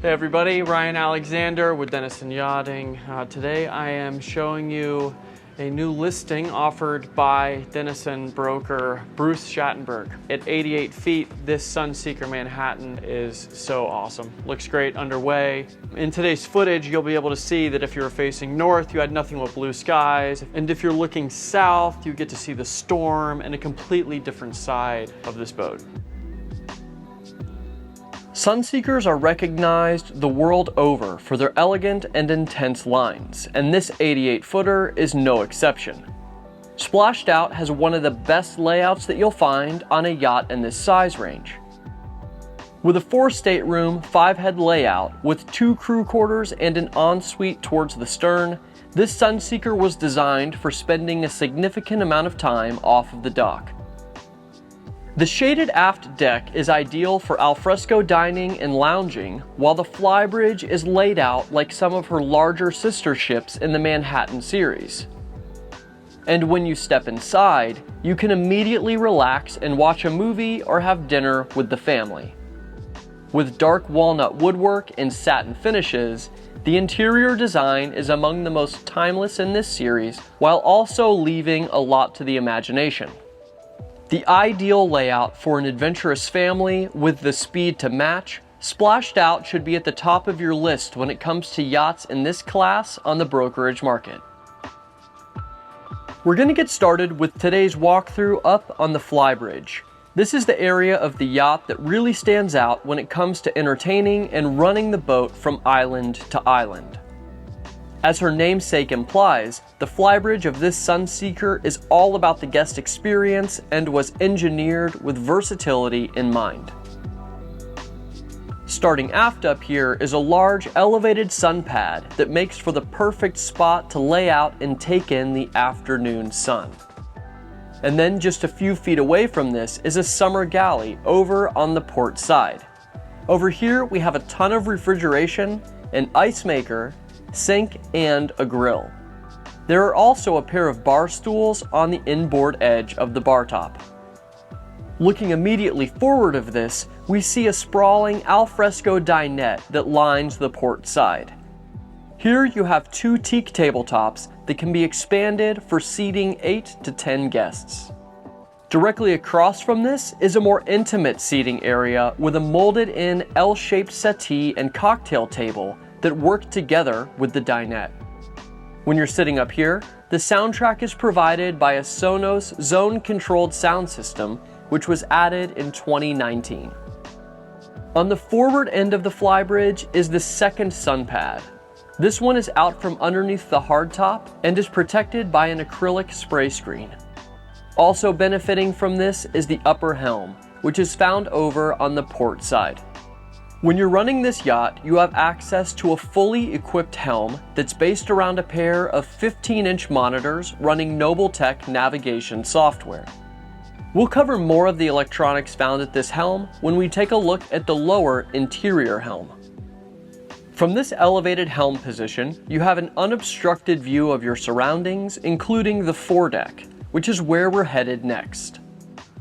Hey everybody, Ryan Alexander with Denison Yachting. Today I am showing you a new listing offered by Denison broker Bruce Schattenburg. At 88 feet, this Sunseeker Manhattan is so awesome. Looks great underway. In today's footage, you'll be able to see that if you're facing north, you had nothing but blue skies. And if you're looking south, you get to see the storm and a completely different side of this boat. Sunseekers are recognized the world over for their elegant and intense lines, and this 88-footer is no exception. Splashed Out has one of the best layouts that you'll find on a yacht in this size range. With a 4-stateroom, 5-head layout with 2 crew quarters and an ensuite towards the stern, this Sunseeker was designed for spending a significant amount of time off of the dock. The shaded aft deck is ideal for alfresco dining and lounging, while the Flybridge is laid out like some of her larger sister ships in the Manhattan series. And when you step inside, you can immediately relax and watch a movie or have dinner with the family. With dark walnut woodwork and satin finishes, the interior design is among the most timeless in this series, while also leaving a lot to the imagination. The ideal layout for an adventurous family with the speed to match, Splashed Out should be at the top of your list when it comes to yachts in this class on the brokerage market. We're going to get started with today's walkthrough up on the Flybridge. This is the area of the yacht that really stands out when it comes to entertaining and running the boat from island to island. As her namesake implies, the Flybridge of this Sunseeker is all about the guest experience and was engineered with versatility in mind. Starting aft up here is a large elevated sun pad that makes for the perfect spot to lay out and take in the afternoon sun. And then just a few feet away from this is a summer galley over on the port side. Over here we have a ton of refrigeration, an ice maker, sink, and a grill. There are also a pair of bar stools on the inboard edge of the bar top. Looking immediately forward of this, we see a sprawling alfresco dinette that lines the port side. Here you have 2 teak tabletops that can be expanded for seating 8 to 10 guests. Directly across from this is a more intimate seating area with a molded-in L-shaped settee and cocktail table that work together with the dinette. When you're sitting up here, the soundtrack is provided by a Sonos zone-controlled sound system, which was added in 2019. On the forward end of the Flybridge is the second sun pad. This one is out from underneath the hardtop and is protected by an acrylic spray screen. Also benefiting from this is the upper helm, which is found over on the port side. When you're running this yacht, you have access to a fully equipped helm that's based around a pair of 15-inch monitors running Noble Tech navigation software. We'll cover more of the electronics found at this helm when we take a look at the lower interior helm. From this elevated helm position, you have an unobstructed view of your surroundings, including the foredeck, which is where we're headed next.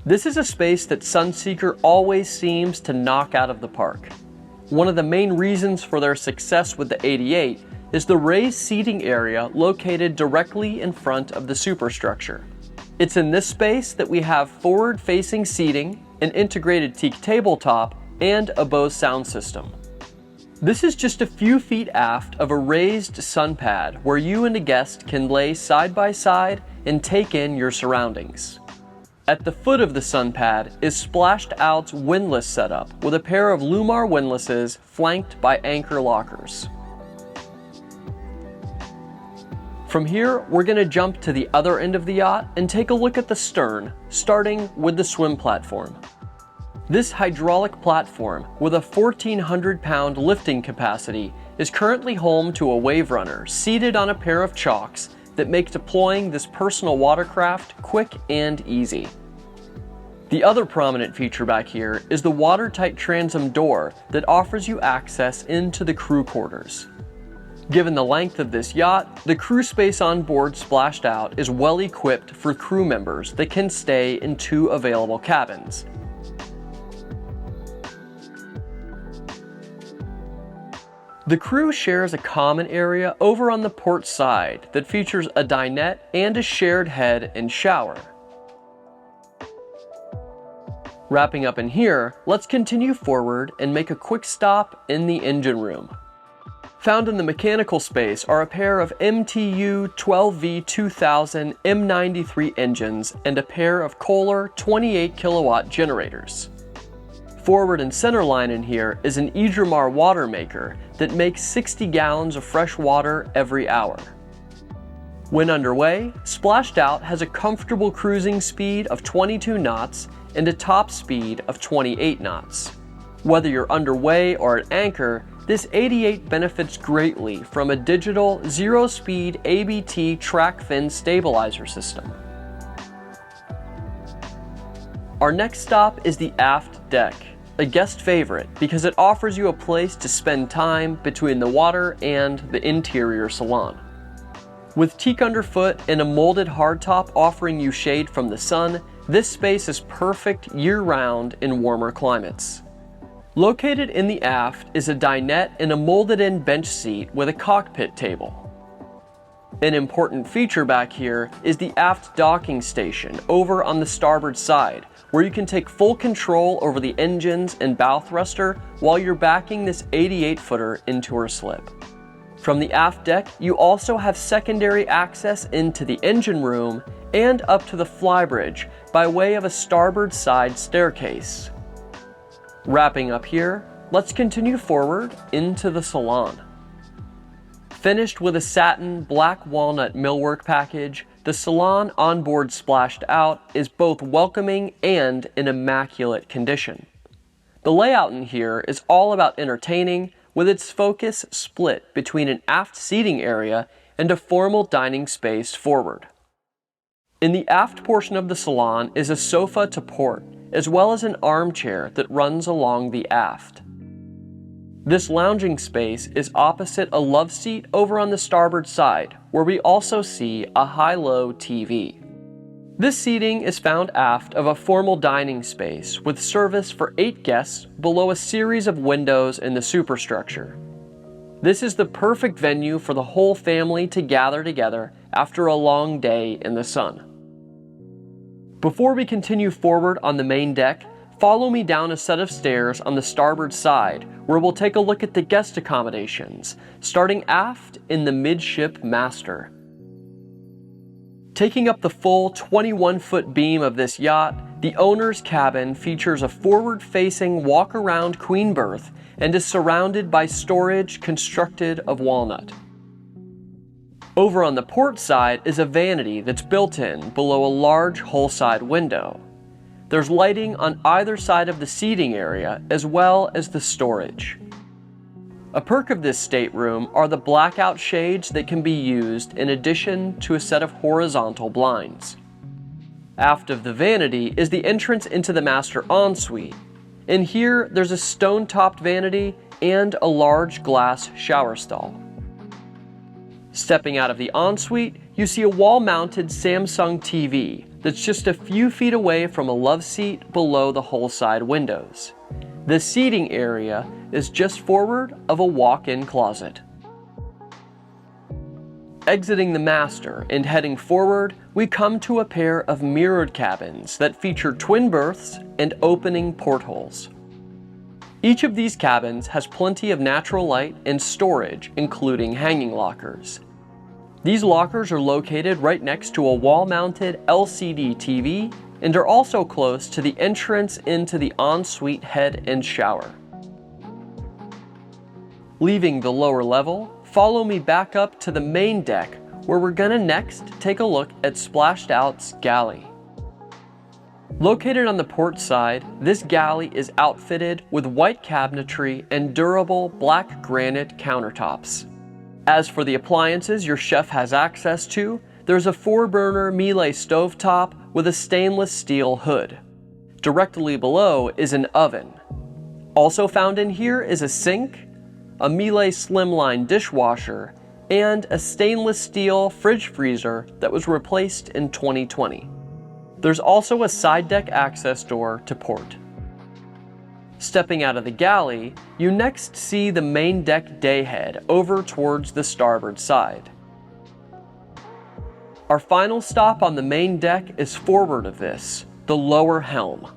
This is a space that Sunseeker always seems to knock out of the park. One of the main reasons for their success with the 88 is the raised seating area located directly in front of the superstructure. It's in this space that we have forward-facing seating, an integrated teak tabletop, and a Bose sound system. This is just a few feet aft of a raised sun pad where you and a guest can lay side by side and take in your surroundings. At the foot of the sun pad is Splashed Out's windlass setup with a pair of Lumar windlasses flanked by anchor lockers. From here, we're going to jump to the other end of the yacht and take a look at the stern, starting with the swim platform. This hydraulic platform with a 1,400-pound lifting capacity is currently home to a wave runner seated on a pair of chocks that make deploying this personal watercraft quick and easy. The other prominent feature back here is the watertight transom door that offers you access into the crew quarters. Given the length of this yacht, the crew space on board Splashed Out is well equipped for crew members that can stay in 2 available cabins. The crew shares a common area over on the port side that features a dinette and a shared head and shower. Wrapping up in here, let's continue forward and make a quick stop in the engine room. Found in the mechanical space are a pair of MTU 12V2000 M93 engines and a pair of Kohler 28 kilowatt generators. Forward and center line in here is an Idremar water maker that makes 60 gallons of fresh water every hour. When underway, Splashed Out has a comfortable cruising speed of 22 knots and a top speed of 28 knots. Whether you're underway or at anchor, this 88 benefits greatly from a digital zero-speed ABT track fin stabilizer system. Our next stop is the Aft Deck, a guest favorite because it offers you a place to spend time between the water and the interior salon. With teak underfoot and a molded hardtop offering you shade from the sun, this space is perfect year-round in warmer climates. Located in the aft is a dinette and a molded-in bench seat with a cockpit table. An important feature back here is the aft docking station over on the starboard side, where you can take full control over the engines and bow thruster while you're backing this 88-footer into her slip. From the aft deck, you also have secondary access into the engine room and up to the Flybridge by way of a starboard side staircase. Wrapping up here, let's continue forward into the salon. Finished with a satin black walnut millwork package, the salon onboard Splashed Out is both welcoming and in immaculate condition. The layout in here is all about entertaining, with its focus split between an aft seating area and a formal dining space forward. In the aft portion of the salon is a sofa to port, as well as an armchair that runs along the aft. This lounging space is opposite a love seat over on the starboard side, where we also see a high-low TV. This seating is found aft of a formal dining space with service for 8 guests below a series of windows in the superstructure. This is the perfect venue for the whole family to gather together after a long day in the sun. Before we continue forward on the main deck, follow me down a set of stairs on the starboard side where we'll take a look at the guest accommodations, starting aft in the midship master. Taking up the full 21-foot beam of this yacht, the owner's cabin features a forward-facing walk-around queen berth and is surrounded by storage constructed of walnut. Over on the port side is a vanity that's built in below a large hull-side window. There's lighting on either side of the seating area as well as the storage. A perk of this stateroom are the blackout shades that can be used in addition to a set of horizontal blinds. Aft of the vanity is the entrance into the master ensuite. In here, there's a stone-topped vanity and a large glass shower stall. Stepping out of the ensuite, you see a wall-mounted Samsung TV that's just a few feet away from a love seat below the hull side windows. This seating area is just forward of a walk-in closet. Exiting the master and heading forward, we come to a pair of mirrored cabins that feature twin berths and opening portholes. Each of these cabins has plenty of natural light and storage, including hanging lockers. These lockers are located right next to a wall-mounted LCD TV and are also close to the entrance into the ensuite head and shower. Leaving the lower level, follow me back up to the main deck where we're gonna next take a look at Splashed Out's galley. Located on the port side, this galley is outfitted with white cabinetry and durable black granite countertops. As for the appliances your chef has access to, there's a 4-burner Miele stovetop with a stainless steel hood. Directly below is an oven. Also found in here is a sink, a Miele slimline dishwasher, and a stainless steel fridge freezer that was replaced in 2020. There's also a side deck access door to port. Stepping out of the galley, you next see the main deck dayhead over towards the starboard side. Our final stop on the main deck is forward of this, the lower helm.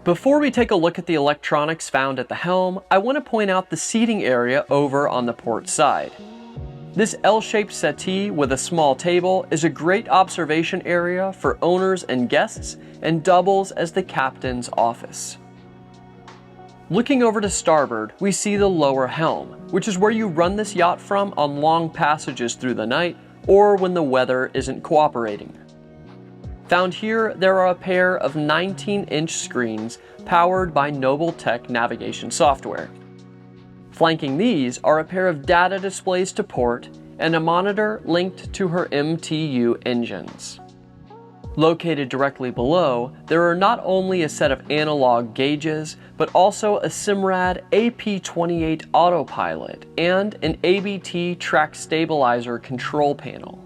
Before we take a look at the electronics found at the helm, I want to point out the seating area over on the port side. This L-shaped settee with a small table is a great observation area for owners and guests and doubles as the captain's office. Looking over to starboard, we see the lower helm, which is where you run this yacht from on long passages through the night or when the weather isn't cooperating. Found here, there are a pair of 19-inch screens powered by Noble Tech navigation software. Flanking these are a pair of data displays to port and a monitor linked to her MTU engines. Located directly below, there are not only a set of analog gauges, but also a Simrad AP28 autopilot and an ABT track stabilizer control panel.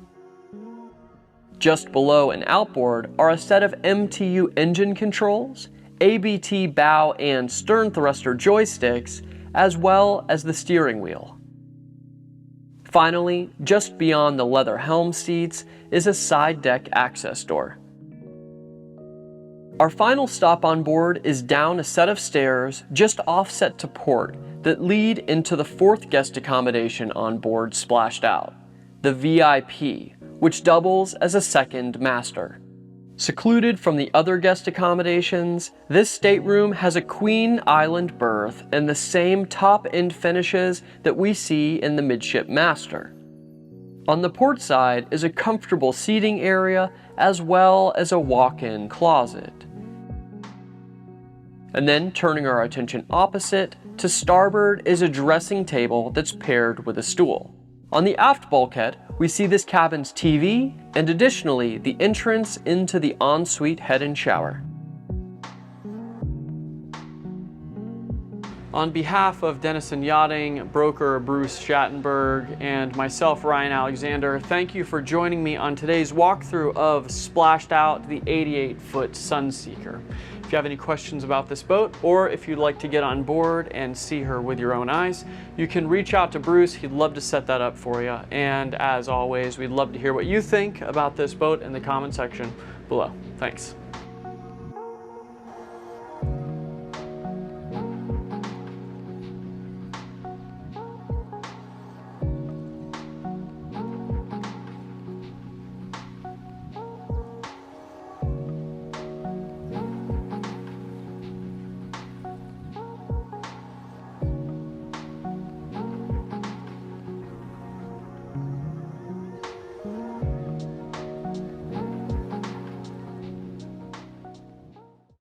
Just below and outboard are a set of MTU engine controls, ABT bow and stern thruster joysticks, as well as the steering wheel. Finally, just beyond the leather helm seats is a side deck access door. Our final stop on board is down a set of stairs just offset to port that lead into the fourth guest accommodation on board splashed out, the VIP, which doubles as a second master. Secluded from the other guest accommodations, this stateroom has a queen island berth and the same top-end finishes that we see in the midship master. On the port side is a comfortable seating area as well as a walk-in closet. And then turning our attention opposite, to starboard is a dressing table that's paired with a stool. On the aft bulkhead, we see this cabin's TV and additionally the entrance into the ensuite head and shower. On behalf of Denison Yachting, broker Bruce Schattenburg, and myself, Ryan Alexander, thank you for joining me on today's walkthrough of Splashed Out, the 88-foot Sunseeker. If you have any questions about this boat, or if you'd like to get on board and see her with your own eyes, you can reach out to Bruce. He'd love to set that up for you. And as always, we'd love to hear what you think about this boat in the comment section below. Thanks.